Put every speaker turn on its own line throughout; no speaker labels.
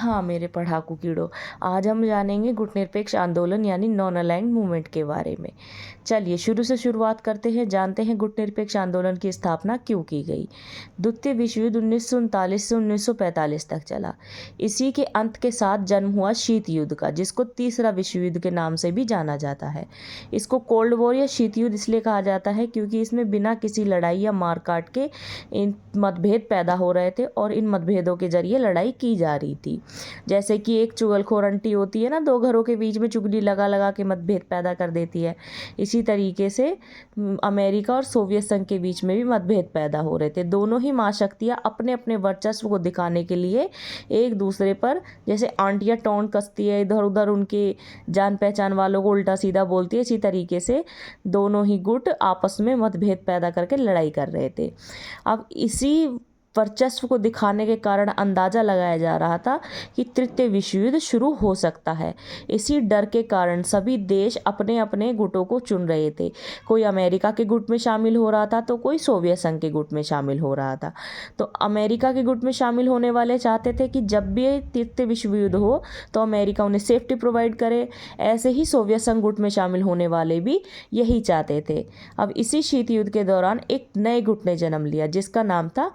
हाँ मेरे पढ़ाकू कीड़ों, आज हम जानेंगे गुटनिरपेक्ष आंदोलन यानी नॉन अलाइन्ड मूवमेंट के बारे में। चलिए शुरू से शुरुआत करते हैं, जानते हैं गुटनिरपेक्ष आंदोलन की स्थापना क्यों की गई। द्वितीय विश्व युद्ध 1939 से 1945 तक चला। इसी के अंत के साथ जन्म हुआ शीत युद्ध का, जिसको तीसरा विश्व युद्ध के नाम से भी जाना जाता है। इसको कोल्ड वॉर या शीत युद्ध इसलिए कहा जाता है क्योंकि इसमें बिना किसी लड़ाई या मारकाट के इन मतभेद पैदा हो रहे थे और इन मतभेदों के जरिए लड़ाई की जा रही थी। जैसे कि एक चुगलखोर आंटी होती है ना, दो घरों के बीच में चुगली लगा लगा के मतभेद पैदा कर देती है। इसी तरीके से अमेरिका और सोवियत संघ के बीच में भी मतभेद पैदा हो रहे थे। दोनों ही महाशक्तियां अपने अपने वर्चस्व को दिखाने के लिए एक दूसरे पर, जैसे आंटियां टोंट कसती है, इधर उधर उनके जान पहचान वालों को उल्टा सीधा बोलती है, इसी तरीके से दोनों ही गुट आपस में मतभेद पैदा करके लड़ाई कर रहे थे। अब इसी वर्चस्व को दिखाने के कारण अंदाज़ा लगाया जा रहा था कि तृतीय विश्व युद्ध शुरू हो सकता है। इसी डर के कारण सभी देश अपने अपने गुटों को चुन रहे थे। कोई अमेरिका के गुट में शामिल हो रहा था तो कोई सोवियत संघ के गुट में शामिल हो रहा था। तो अमेरिका के गुट में शामिल होने वाले चाहते थे कि जब भी तृतीय विश्व युद्ध हो तो अमेरिका उन्हें सेफ्टी प्रोवाइड करे। ऐसे ही सोवियत संघ गुट में शामिल होने वाले भी यही चाहते थे। अब इसी शीत युद्ध के दौरान एक नए गुट ने जन्म लिया, जिसका नाम था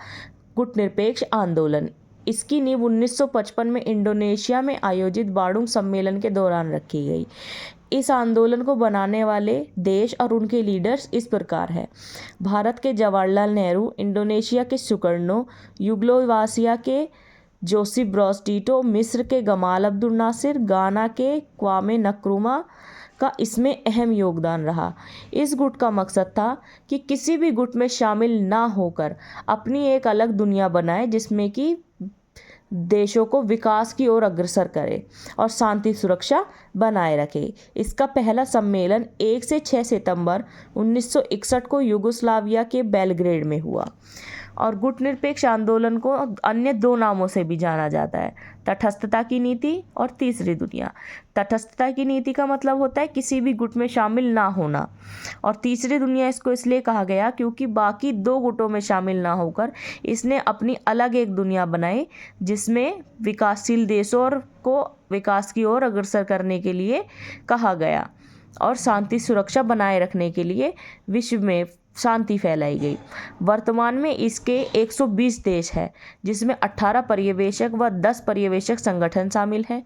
गुटनिरपेक्ष आंदोलन। इसकी नींव 1955 में इंडोनेशिया में आयोजित बांडुंग सम्मेलन के दौरान रखी गई। इस आंदोलन को बनाने वाले देश और उनके लीडर्स इस प्रकार है: भारत के जवाहरलाल नेहरू, इंडोनेशिया के सुकर्णो, युगोस्लाविया के जोसेफ ब्रोज टिटो, मिस्र के गमाल अब्दुल नासिर, गाना के क्वामे नक्रुमा का इसमें अहम योगदान रहा। इस गुट का मकसद था कि किसी भी गुट में शामिल ना होकर अपनी एक अलग दुनिया बनाए, जिसमें कि देशों को विकास की ओर अग्रसर करे और शांति सुरक्षा बनाए रखे। इसका पहला सम्मेलन 1 से 6 सितंबर 1961 को युगोस्लाविया के बेलग्रेड में हुआ। और गुटनिरपेक्ष आंदोलन को अन्य दो नामों से भी जाना जाता है: तटस्थता की नीति और तीसरी दुनिया। तटस्थता की नीति का मतलब होता है किसी भी गुट में शामिल ना होना, और तीसरी दुनिया इसको इसलिए कहा गया क्योंकि बाकी दो गुटों में शामिल ना होकर इसने अपनी अलग एक दुनिया बनाई, जिसमें विकासशील देशों को विकास की ओर अग्रसर करने के लिए कहा गया और शांति सुरक्षा बनाए रखने के लिए विश्व में शांति फैलाई गई। वर्तमान में इसके 120 देश हैं, जिसमें 18 पर्यवेक्षक व 10 पर्यवेक्षक संगठन शामिल हैं।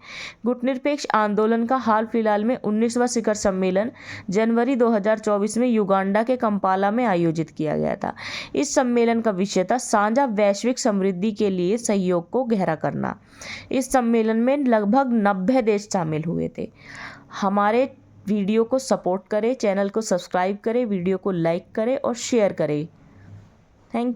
गुटनिरपेक्ष आंदोलन का हाल फिलहाल में 19वां शिखर सम्मेलन जनवरी 2024 में युगांडा के कंपाला में आयोजित किया गया था। इस सम्मेलन का विषय था साझा वैश्विक समृद्धि के लिए सहयोग को गहरा करना। इस सम्मेलन में लगभग 90 देश शामिल हुए थे। हमारे वीडियो को सपोर्ट करें, चैनल को सब्सक्राइब करें, वीडियो को लाइक करें और शेयर करें। Thank you.